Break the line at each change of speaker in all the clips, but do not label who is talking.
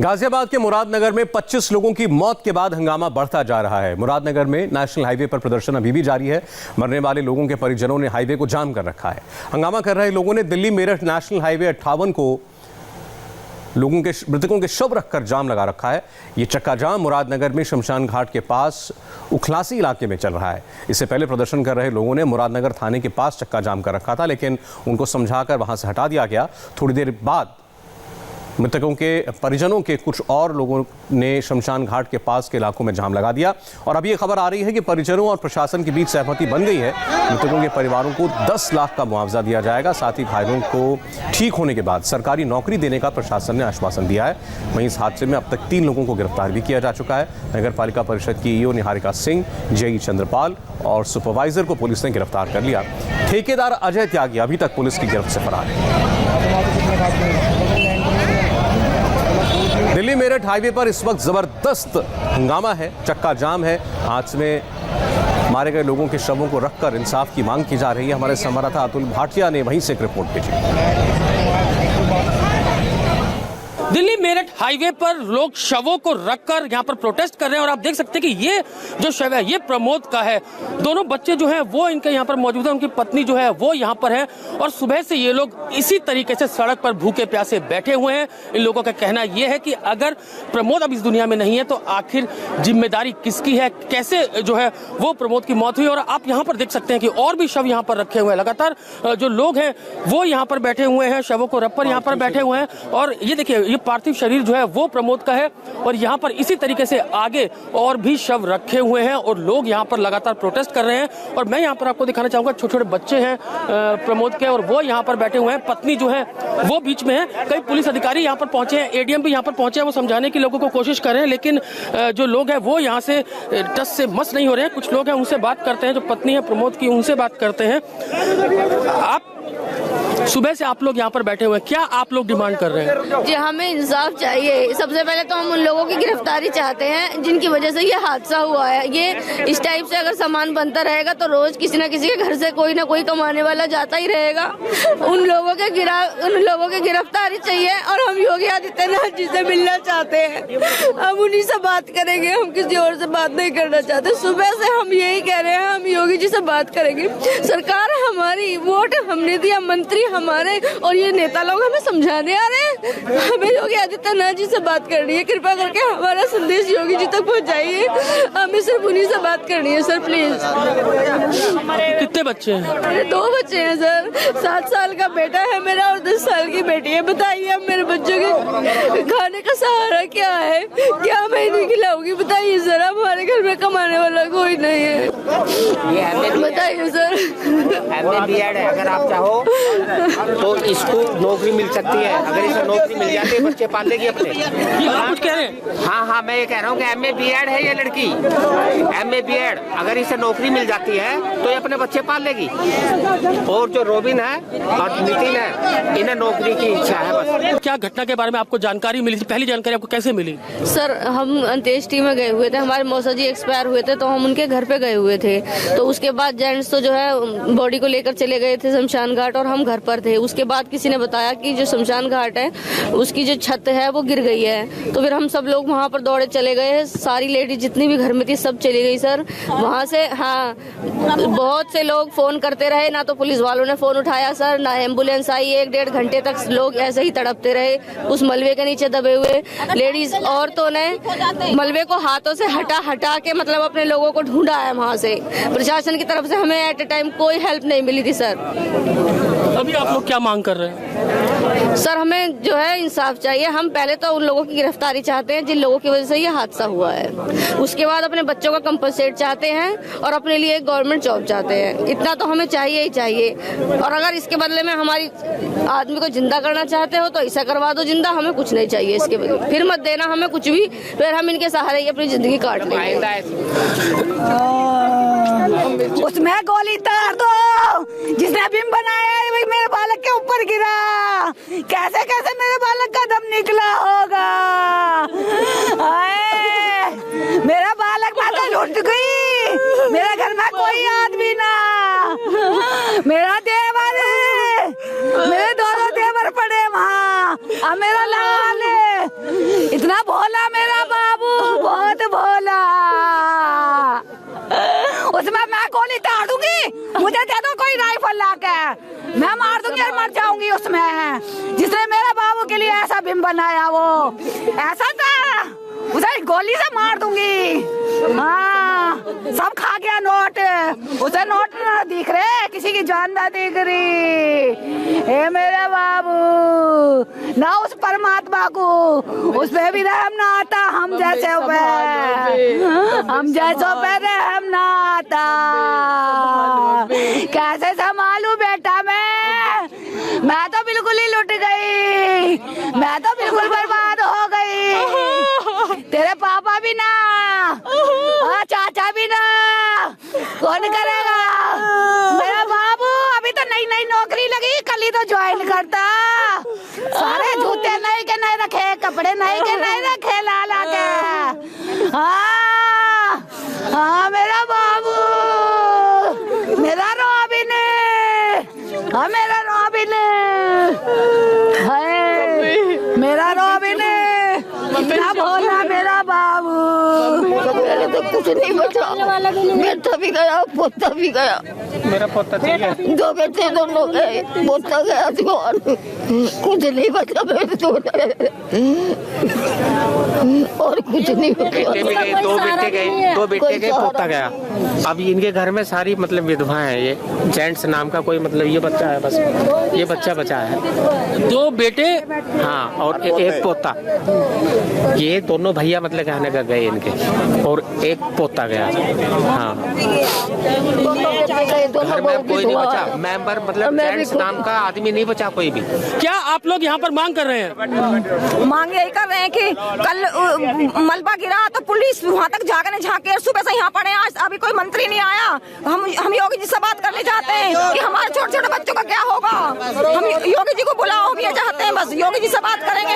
गाजियाबाद के मुरादनगर में 25 लोगों की मौत के बाद हंगामा बढ़ता जा रहा है। मुरादनगर में नेशनल हाईवे पर प्रदर्शन अभी भी जारी है। मरने वाले लोगों के परिजनों ने हाईवे को जाम कर रखा है। हंगामा कर रहे लोगों ने दिल्ली मेरठ नेशनल हाईवे 58 को लोगों के मृतकों के शव रखकर जाम लगा रखा है। ये चक्का जाम मुरादनगर में शमशान घाट के पास उखलासी इलाके में चल रहा है। इससे पहले प्रदर्शन कर रहे लोगों ने मुरादनगर थाने के पास चक्का जाम कर रखा था, लेकिन उनको समझाकर वहां से हटा दिया गया। थोड़ी देर बाद मृतकों के परिजनों के कुछ और लोगों ने शमशान घाट के पास के इलाकों में जाम लगा दिया और अब ये खबर आ रही है कि परिजनों और प्रशासन के बीच सहमति बन गई है। मृतकों के परिवारों को 10 लाख का मुआवजा दिया जाएगा। साथ ही घायलों को ठीक होने के बाद सरकारी नौकरी देने का प्रशासन ने आश्वासन दिया है। वहीं इस हादसे में अब तक 3 लोगों को गिरफ्तार भी किया जा चुका है। नगर पालिका परिषद की ईओ निहारिका सिंह, जेई चंद्रपाल और सुपरवाइजर को पुलिस ने गिरफ्तार कर लिया। ठेकेदार अजय त्यागी अभी तक पुलिस की गिरफ्त से फरार है। दिल्ली मेरठ हाईवे पर इस वक्त जबरदस्त हंगामा है, चक्का जाम है। हादसे में मारे गए लोगों के शवों को रखकर इंसाफ की मांग की जा रही है। हमारे संवाददाता अतुल भाटिया ने वहीं से एक रिपोर्ट भेजी।
दिल्ली मेरठ हाईवे पर लोग शवों को रखकर यहाँ पर प्रोटेस्ट कर रहे हैं और आप देख सकते हैं कि ये जो शव है ये प्रमोद का है। दोनों बच्चे जो हैं वो इनके यहाँ पर मौजूद है, उनकी पत्नी जो है वो यहाँ पर है और सुबह से ये लोग इसी तरीके से सड़क पर भूखे प्यासे बैठे हुए हैं। इन लोगों का कहना ये है कि अगर प्रमोद अब इस दुनिया में नहीं है तो आखिर जिम्मेदारी किसकी है, कैसे जो है वो प्रमोद की मौत हुई। और आप यहाँ पर देख सकते हैं कि और भी शव यहाँ पर रखे हुए हैं। लगातार जो लोग हैं वो यहाँ पर बैठे हुए हैं, शवों को रख कर यहाँ पर बैठे हुए हैं। और ये देखिए ये पार्थिव शरीर जो है वो प्रमोद का है और यहाँ पर इसी तरीके से आगे और भी शव रखे हुए हैं और लोग यहाँ पर लगातार प्रोटेस्ट कर रहे हैं। और मैं यहाँ पर आपको दिखाना चाहूंगा, छोटे छोटे बच्चे हैं प्रमोद के और वो यहाँ पर बैठे हुए हैं। पत्नी जो है वो बीच में है। कई पुलिस अधिकारी यहाँ पर पहुंचे हैं, एडीएम भी यहाँ पर पहुंचे हैं, वो समझाने की लोगों को कोशिश कर रहे हैं, लेकिन जो लोग हैं वो यहाँ से टस से मस नहीं हो रहे हैं। कुछ लोग हैं उनसे बात करते हैं, जो पत्नी है प्रमोद की उनसे बात करते हैं। आप सुबह से आप लोग यहाँ पर बैठे हुए हैं, क्या आप लोग डिमांड कर रहे हैं?
जी हमें इंसाफ चाहिए। सबसे पहले तो हम उन लोगों की गिरफ्तारी चाहते हैं जिनकी वजह से ये हादसा हुआ है। ये इस टाइप से अगर सामान बनता रहेगा तो रोज किसी न किसी के घर से कोई ना कोई कमाने वाला जाता ही रहेगा। उन लोगों के गिरफ्तारी चाहिए और हम योगी आदित्यनाथ जी से मिलना चाहते हैं। हम उन्हीं से बात करेंगे, हम किसी और से बात नहीं करना चाहते। सुबह से हम यही कह रहे हैं, हम योगी जी से बात करेंगे। सरकार हमारी, वोट हमने दिया, मंत्री हमारे और ये नेता लोग हमें समझाने आ रहे हैं। हमें योगी आदित्यनाथ जी से बात करनी है। कृपा करके हमारा संदेश योगी जी तक पहुंचाइए। हमें सिर्फ उन्हीं से बात करनी है सर, प्लीज।
कितने बच्चे हैं?
मेरे 2 बच्चे हैं सर। 7 साल का बेटा है मेरा और 10 साल की बेटी है। बताइए अब मेरे बच्चों के खाने का सहारा क्या है, क्या मैं इन्हें खिलाऊंगी? बताइए सर, हमारे घर में कमाने वाला कोई नहीं है। बताइए सर।
MA-BEd है, अगर आप चाहो तो इसको नौकरी मिल सकती है। अगर इसे नौकरी मिल जाती है बच्चे पाल लेगी अपने।
कुछ कह रहे हैं?
हाँ, मैं ये कह रहा हूँ कि MA-BEd है ये लड़की। MA-BEd अगर इसे नौकरी मिल जाती है तो ये अपने बच्चे पाल लेगी। और जो रोबिन है और नितिन है, इन्हें नौकरी की इच्छा है बस।
क्या घटना के बारे में आपको जानकारी मिली थी? पहली जानकारी आपको कैसे मिली?
सर हम अंत्येष्टि में गए हुए थे, हमारे मौसा जी एक्सपायर हुए थे तो हम उनके घर पे गए हुए थे। तो उसके बाद जेंट्स तो जो है बॉडी को लेकर चले गए थे शमशान घाट और हम घर पर थे। उसके बाद किसी ने बताया कि जो शमशान घाट है उसकी जो छत है वो गिर गई है। तो फिर हम सब लोग वहाँ पर दौड़े चले गए। सारी लेडीज जितनी भी घर में थी सब चली गई सर वहाँ से। हाँ, बहुत से लोग फोन करते रहे, ना तो पुलिस वालों ने फोन उठाया सर, ना एम्बुलेंस आई। 1-1.5 घंटे तक लोग ऐसे ही तड़पते रहे उस मलबे के नीचे दबे हुए। लेडीज औरतों ने मलबे को हाथों से हटा के मतलब अपने लोगों को ढूंढा है वहाँ से। प्रशासन की तरफ से हमें एट ए टाइम कोई हेल्प नहीं मिली थी सर।
अभी आप लोग क्या मांग कर रहे हैं?
सर हमें जो है इंसाफ चाहिए। हम पहले तो उन लोगों की गिरफ्तारी चाहते हैं जिन लोगों की वजह से ये हादसा हुआ है। उसके बाद अपने बच्चों का कंपनसेट चाहते हैं और अपने लिए एक गवर्नमेंट जॉब चाहते हैं। इतना तो हमें चाहिए ही चाहिए। और अगर इसके बदले में हमारी आदमी को जिंदा करना चाहते हो तो ऐसा करवा दो जिंदा, हमें कुछ नहीं चाहिए इसके बदले। फिर मत देना हमें कुछ भी, फिर हम इनके सहारे ही अपनी जिंदगी काट लेंगे।
उसमें गोली तार दो, जिसने बिम बनाया है वही मेरे बालक के ऊपर गिरा। कैसे कैसे मेरे बालक का दम निकला होगा। मेरा बालक माता लुट गई, मेरे घर में कोई आदमी ना। मेरा देवर है, मेरे दोनों देवर पड़े वहाँ, अब मेरा लाल है। इतना राइफल लाके मैं मार दूंगी और मर जाऊंगी उसमें। जिसने मेरे बाबू के लिए ऐसा बिम बनाया वो ऐसा था, उसे गोली से मार दूंगी। हाँ, सब खा गया नोट, उसे नोट ना दिख रहे, किसी की जान ना दिख रही। हे मेरे बाबू, ना उस परमात्मा को उस पे भी रहम ना आता, हम जैसे पे रहम ना आता। कैसे संभालू बेटा मैं तो बिल्कुल ही लुट गई, मैं तो बिल्कुल बर्बाद हो गई। तेरे पापा भी ना और चाचा भी ना, कौन करेगा? मेरा बाबू अभी तो नई नई नौकरी लगी, कल ही तो ज्वाइन करता। सारे जूते नए के नए रखे, कपड़े नए के नए रखे ला ला के। हाँ मेरा बाबू, मेरा रॉबिन, हाँ मेरा रॉबिन है, मेरा रॉबिन कितना भोला मेरा बाबू। मेरे तो कुछ नहीं बचा, बेटा भी गया, पोता भी गया।
मेरा पोता चाहिए,
2 बेटे दोनों गए, पोता गया, कुछ नहीं बचा मेरे तो, और कुछ नहीं बचा।
बेटे भी गए, 2 बेटे गए, 2 बेटे गए, पोता गया। अब इनके घर में सारी मतलब विधवाएं हैं। ये जेंट्स नाम का कोई मतलब ये बच्चा है, बस ये बच्चा बचा है।
2 बेटे,
हाँ, और एक पोता। ये दोनों भैया मतलब कहने का गए इनके, और एक पोता गया। हाँ, घर में कोई नहीं बचा, मेंबर मतलब जेंट्स नाम का आदमी नहीं बचा कोई भी।
क्या आप लोग यहाँ पर मांग कर रहे हैं?
मांग यही कर रहे हैं कि कल मलबा गिरा तो पुलिस वहाँ तक जाकर झांके, सुबह से यहाँ पड़े, आज अभी कोई मंत्री नहीं आया। हम योगी जी से बात करने चाहते हैं कि हमारे छोटे छोटे बच्चों का क्या होगा। हम योगी जी को बुलाओ, हम ये चाहते हैं, बस योगी जी से बात करेंगे।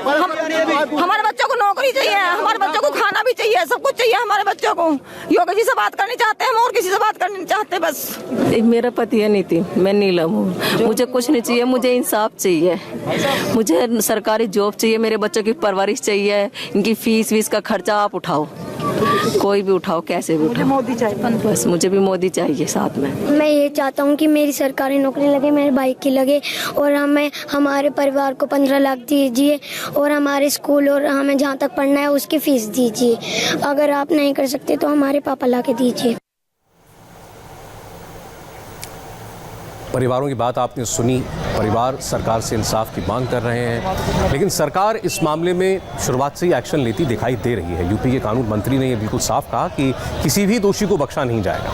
हम हमारे बच्चों को नौकरी चाहिए, हमारे बच्चों को खाना भी चाहिए, सब कुछ चाहिए हमारे बच्चों को। योगी जी से बात करनी चाहते हैं हम, और किसी से बात करनी चाहते बस।
मेरा पति है नीति, मैं नीलम हूँ। मुझे कुछ नहीं चाहिए, मुझे इंसाफ चाहिए, मुझे सरकारी जॉब चाहिए, मेरे बच्चों की परवरिश चाहिए, इनकी फीस वीस का खर्चा आप उठाओ, कोई भी उठाओ, कैसे भी उठाओ, मोदी चाहिए, बस मुझे भी मोदी चाहिए साथ में।
मैं ये चाहता हूँ कि मेरी सरकारी नौकरी लगे, मेरे भाई की लगे, और हमें हमारे परिवार को 15 लाख दीजिए, और हमारे स्कूल और हमें जहाँ तक पढ़ना है उसकी फीस दीजिए। अगर आप नहीं कर सकते तो हमारे पापा ला के दीजिए।
परिवारों की बात आपने सुनी। परिवार सरकार से इंसाफ की मांग कर रहे हैं, लेकिन सरकार इस मामले में शुरुआत से ही एक्शन लेती दिखाई दे रही है। यूपी के कानून मंत्री ने यह बिल्कुल साफ कहा कि किसी भी दोषी को बख्शा नहीं जाएगा।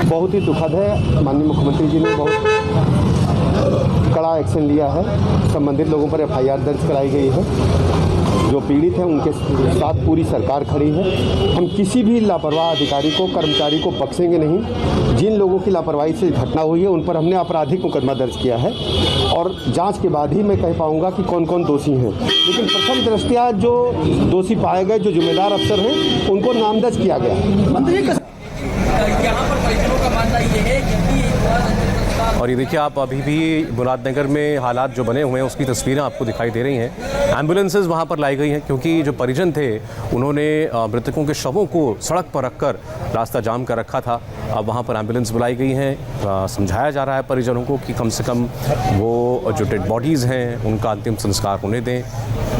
बहुत ही दुखद है, माननीय मुख्यमंत्री जी ने बहुत कड़ा एक्शन लिया है। संबंधित लोगों पर FIR दर्ज कराई गई है। जो पीड़ित हैं उनके साथ पूरी सरकार खड़ी है। हम किसी भी लापरवाह अधिकारी को, कर्मचारी को बख्शेंगे नहीं। जिन लोगों की लापरवाही से घटना हुई है उन पर हमने आपराधिक मुकदमा दर्ज किया है, और जांच के बाद ही मैं कह पाऊंगा कि कौन कौन दोषी हैं। लेकिन प्रथम दृष्टया जो दोषी पाए गए, जो जिम्मेदार अफसर हैं, उनको नामजद किया गया।
और ये देखिए, आप अभी भी मुरादनगर में हालात जो बने हुए हैं उसकी तस्वीरें आपको दिखाई दे रही हैं। एम्बुलेंसेज वहाँ पर लाई गई हैं क्योंकि जो परिजन थे उन्होंने मृतकों के शवों को सड़क पर रखकर रास्ता जाम कर रखा था। अब वहाँ पर एम्बुलेंस बुलाई गई हैं। समझाया जा रहा है परिजनों को कि कम से कम वो जो डेड बॉडीज़ हैं उनका अंतिम संस्कार होने दें।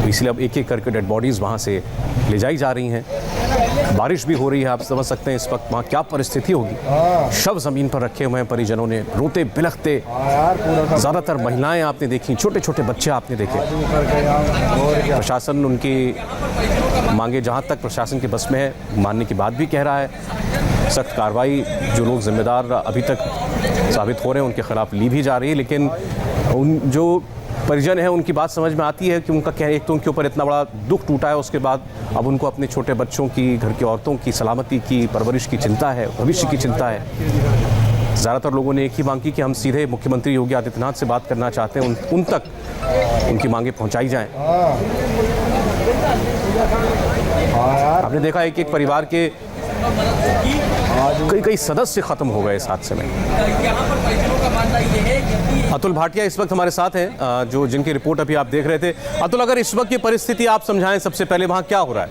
इसलिए अब एक एक करके डेड बॉडीज़ वहाँ से ले जाई जा रही हैं। बारिश भी हो रही है, आप समझ सकते हैं इस वक्त वहाँ क्या परिस्थिति होगी। शव ज़मीन पर रखे हुए हैं, परिजनों ने रोते बिलखते, ज़्यादातर महिलाएं आपने देखी, छोटे छोटे बच्चे आपने देखे। प्रशासन उनकी मांगे जहाँ तक प्रशासन के बस में है मानने की बात भी कह रहा है। सख्त कार्रवाई, जो लोग जिम्मेदार अभी तक साबित हो रहे हैं उनके खिलाफ ली भी जा रही है। लेकिन उन जो परिजन है उनकी बात समझ में आती है कि उनका क्या, एक तो उनके ऊपर इतना बड़ा दुख टूटा है, उसके बाद अब उनको अपने छोटे बच्चों की, घर की औरतों की सलामती की, परवरिश की चिंता है, भविष्य की चिंता है। ज़्यादातर लोगों ने एक ही मांग की कि हम सीधे मुख्यमंत्री योगी आदित्यनाथ से बात करना चाहते हैं, उन तक उनकी मांगे पहुंचाई जाएं। आपने देखा एक एक परिवार के कई सदस्य खत्म हो गए इस हादसे में। अतुल भाटिया इस वक्त हमारे साथ हैं, जो जिनकी रिपोर्ट अभी आप देख रहे थे। अतुल, अगर इस वक्त की परिस्थिति आप समझाएं, सबसे पहले वहां क्या हो रहा है?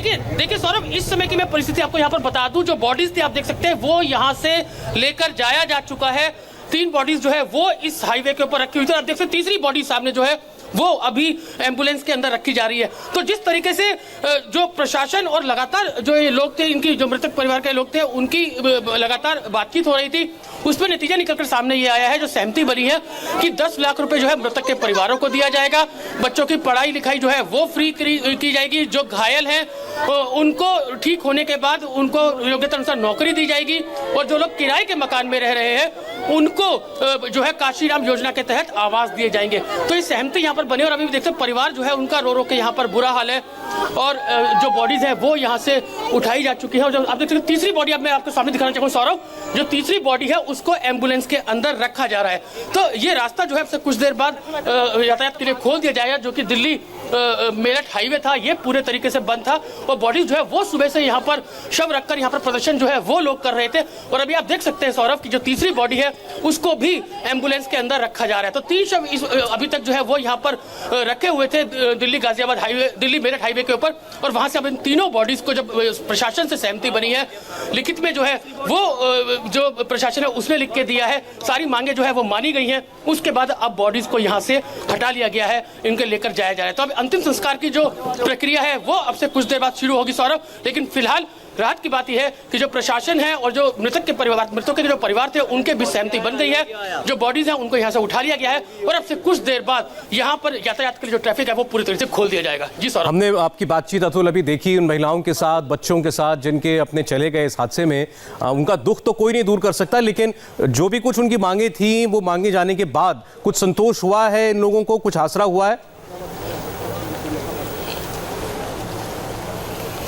देखिए सौरभ, इस समय की मैं परिस्थिति आपको यहाँ पर बता दूं, जो बॉडीज थी आप देख सकते हैं वो यहाँ से लेकर जाया जा चुका है। 3 बॉडीज जो है वो इस हाईवे के ऊपर रखी हुई थी। आप देख सकते हैं तीसरी बॉडी सामने जो है वो अभी एम्बुलेंस के अंदर रखी जा रही है। तो जिस तरीके से जो प्रशासन और लगातार जो ये लोग थे, इनकी जो मृतक परिवार के लोग थे, उनकी लगातार बातचीत हो रही थी, उसमें नतीजा निकलकर सामने ये आया है, जो सहमति बनी है कि 10 लाख रुपए जो है मृतक के परिवारों को दिया जाएगा। बच्चों की पढ़ाई लिखाई जो है वो फ्री की जाएगी। जो घायल हैं उनको ठीक होने के बाद उनको योग्यता अनुसार नौकरी दी जाएगी। और जो लोग किराए के मकान में रह रहे हैं उनको जो है काशीराम योजना के तहत आवास दिए जाएंगे। तो ये सहमति यहाँ पर बने। और अभी देखते हैं परिवार जो है उनका रो रो के यहाँ पर बुरा हाल है। और जो बॉडीज है वो यहाँ से उठाई जा चुकी है। और जो आप देख सकते हैं तीसरी बॉडी अब मैं आपको सामने दिखाना चाहूँगा सौरभ, जो तीसरी बॉडी है उसको एम्बुलेंस के अंदर रखा जा रहा है। तो ये रास्ता जो है अब कुछ देर बाद यातायात के लिए खोल दिया जाएगा, जो कि दिल्ली मेरठ हाईवे था ये पूरे तरीके से बंद था। और बॉडीज जो है वो सुबह से यहाँ पर शव रखकर यहाँ पर प्रदर्शन जो है वो लोग कर रहे थे। और अभी आप देख सकते हैं सौरभ की जो तीसरी बॉडी है उसको भी एम्बुलेंस के अंदर रखा जा रहा है। तो 3 शव अभी तक जो है वो यहाँ पर रखे हुए थे दिल्ली गाजियाबाद हाईवे, दिल्ली मेरठ हाईवे के ऊपर। और वहां से अब इन तीनों बॉडीज को जब प्रशासन से सहमति बनी है, लिखित में जो है वो जो प्रशासन है उसने लिख के दिया है, सारी मांगे जो है वो मानी गई हैं। उसके बाद अब बॉडीज को यहाँ से हटा लिया गया है, इनके लेकर जाया जा रहा है। तो अब अंतिम संस्कार की जो प्रक्रिया है वो अब से कुछ देर बाद शुरू होगी सौरभ। लेकिन फिलहाल राहत की बात यह है कि जो प्रशासन है और जो मृतक के परिवार, मृतकों के जो परिवार थे उनके भी सहमति बन गई है। जो बॉडीज हैं उनको यहाँ से उठा लिया गया है और अब से कुछ देर बाद यहाँ पर यातायात के लिए जो ट्रैफिक है वो पूरी तरह से खोल दिया जाएगा। जी सर,
हमने आपकी बातचीत अतुल अभी देखी उन महिलाओं के साथ, बच्चों के साथ जिनके अपने चले गए इस हादसे में। उनका दुख तो कोई नहीं दूर कर सकता, लेकिन जो भी कुछ उनकी मांगे थी वो मांगे जाने के बाद कुछ संतोष हुआ है इन लोगों को, कुछ आसरा हुआ है?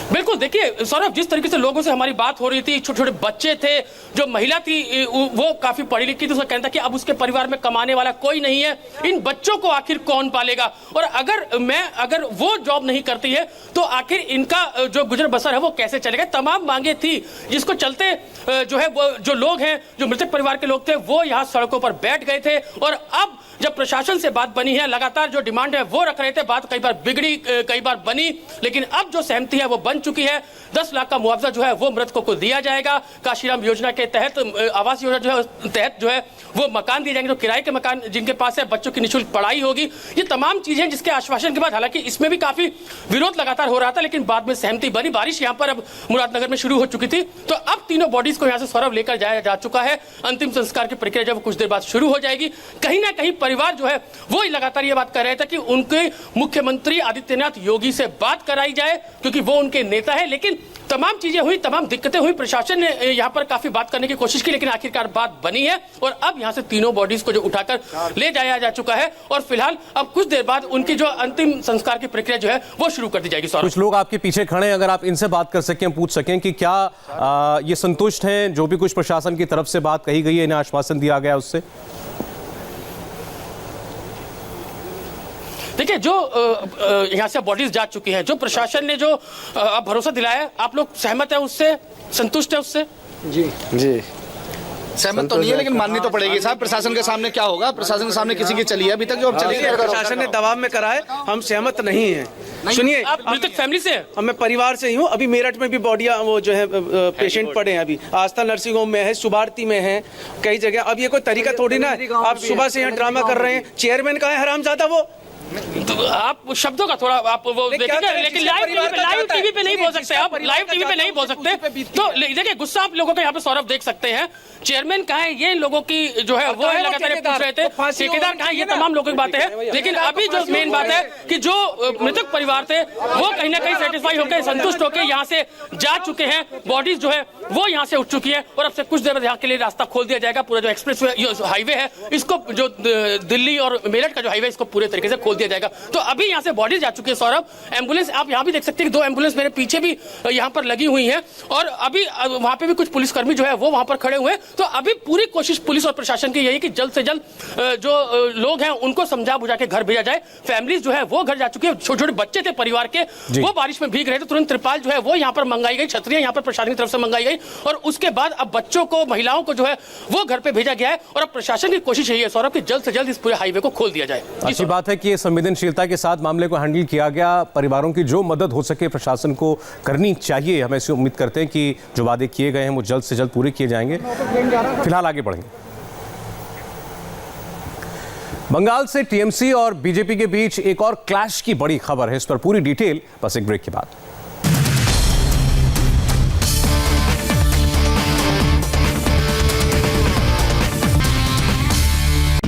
बिल्कुल, देखिए सौरभ, जिस तरीके से लोगों से हमारी बात हो रही थी, छोटे छोटे बच्चे थे, जो महिला थी वो काफी पढ़ी लिखी थी, उसका कहना था कि अब उसके परिवार में कमाने वाला कोई नहीं है, इन बच्चों को आखिर कौन पालेगा। और अगर वो जॉब नहीं करती है तो आखिर इनका जो गुजर बसर है वो कैसे चलेगा। तमाम मांगे थी जिसको चलते जो है वो जो लोग हैं, जो मृतक परिवार के लोग थे, वो यहाँ सड़कों पर बैठ गए थे। और अब जब प्रशासन से बात बनी है, लगातार जो डिमांड है वो रख रहे थे, बात कई बार बिगड़ी कई बार बनी, लेकिन अब जो सहमति है वो बन चुकी है। 10 लाख का मुआवजा जो है वो मृतकों को दिया जाएगा। काशीराम योजना के तहत, आवास योजना जो है तहत जो है वो मकान दिए जाएंगे, जो किराए के मकान जिनके पास है, बच्चों की निःशुल्क पढ़ाई होगी। ये तमाम चीजें जिसके आश्वासन के बाद, हालांकि इसमें भी काफी विरोध लगातार हो रहा था, लेकिन बाद में सहमति बनी। बारिश यहाँ पर अब मुरादनगर में शुरू हो चुकी थी, तो अब तीनों बॉडीज को यहाँ से सौरभ लेकर जाया जा चुका है। अंतिम संस्कार की प्रक्रिया जब कुछ देर बाद शुरू हो जाएगी। कहीं ना कहीं परिवार जो है वो लगातार ये बात कर रहे थे कि उनके मुख्यमंत्री आदित्यनाथ योगी से बात कराई जाए, क्योंकि वो उनके नेता है। लेकिन तमाम चीजें हुई, तमाम दिक्कतें हुई, प्रशासन ने यहाँ पर काफी बात करने की कोशिश की, लेकिन आखिरकार बात बनी है। और अब यहाँ से तीनों बॉडीज को जो उठाकर ले जाया जा चुका है और फिलहाल अब कुछ देर बाद उनकी जो अंतिम संस्कार की प्रक्रिया जो है वो शुरू कर दी जाएगी।
कुछ लोग आपके पीछे खड़े हैं, अगर आप इनसे बात कर सकें, पूछ सकें कि क्या ये संतुष्ट हैं जो भी कुछ प्रशासन की तरफ से बात कही गई है, इन्हें आश्वासन दिया गया उससे?
देखिए, जो यहाँ से बॉडीज जा चुकी हैं, जो प्रशासन ने जो भरोसा दिलाया है, आप लोग सहमत है उससे, संतुष्ट है उससे?
जी जी, सहमत तो नहीं है, लेकिन माननी तो पड़ेगी साहब। प्रशासन के सामने क्या होगा, प्रशासन के सामने किसी की चली है अभी तक जो चली है,
प्रशासन ने दबाव में करा है, हम सहमत नहीं हैं। सुनिए,
आप मृतक फैमिली से?
मैं परिवार से ही हूँ। अभी मेरठ में भी बॉडियां वो जो है पेशेंट पड़े हैं, अभी आस्था नर्सिंग होम में है, सुबारती में है, कई जगह। अब ये कोई तरीका थोड़ी ना है, आप सुबह से यहाँ ड्रामा कर रहे हैं। चेयरमैन कहाँ है हरामजादा वो?
तो आप शब्दों का थोड़ा आप वो देखिए, लेकिन लाइव टीवी पे नहीं बोल सकते, आप लाइव टीवी पे नहीं बोल सकते। तो देखिए, गुस्सा आप लोगों का यहाँ पे सौरभ देख सकते हैं। चेयरमैन कहाँ है, ये लोगों की जो है वो लगातार पूछ रहे थे। ठेकेदार कहाँ है, ये तमाम लोगों की बातें हैं। लेकिन अभी जो मेन बात है कि जो मृतक परिवार थे वो कहीं ना कहीं सेटिस्फाई होकर, संतुष्ट होकर यहाँ से जा चुके हैं। बॉडीज जो है वो यहाँ से उठ चुकी है और अब से कुछ देर बाद यहाँ के लिए रास्ता खोल दिया जाएगा। पूरा जो एक्सप्रेस हाईवे है इसको, जो दिल्ली और मेरठ का जो हाईवे, इसको पूरे तरीके से खोल दिया जाएगा। तो अभी यहाँ से बॉडीज जा चुकी है सौरभ। एम्बुलेंस आप यहाँ भी देख सकते हैं, 2 एम्बुलेंस मेरे पीछे भी यहाँ पर लगी हुई हैं और अभी वहाँ पे भी कुछ पुलिसकर्मी जो है वो वहाँ पर खड़े हुए हैं। तो अभी पूरी कोशिश पुलिस और प्रशासन की यही कि जल्द से जल्द जो लोग हैं उनको समझा बुझा के घर भेजा जाए। फैमिलीज जो है वो घर जा चुकी है, छोटे छोटे बच्चे थे परिवार के, वो बारिश में भीग रहे थे, तुरंत त्रिपाल जो है वो यहाँ पर मंगाई गई, छतरियां यहाँ पर प्रशासन की तरफ से मंगाई गई गई और उसके बाद अब बच्चों को, महिलाओं को जो है वो घर पे भेजा गया है और अब प्रशासन की कोशिश यही है सौरभ कि जल्द से जल्द इस पूरे हाईवे को खोल दिया जाए।
अच्छी बात है कि ये संवेदनशीलता के साथ मामले को हैंडल किया गया। परिवारों की जो मदद हो सके प्रशासन को करनी चाहिए। हम ऐसी उम्मीद करते हैं कि जो वादे किए गए हैं वो जल्द से जल्द पूरे किए जाएंगे। फिलहाल आगे बढ़ेंगे। बंगाल से टीएमसी और बीजेपी के बीच एक और क्लैश की बड़ी खबर है। इस पर पूरी डिटेल बस एक ब्रेक के बाद।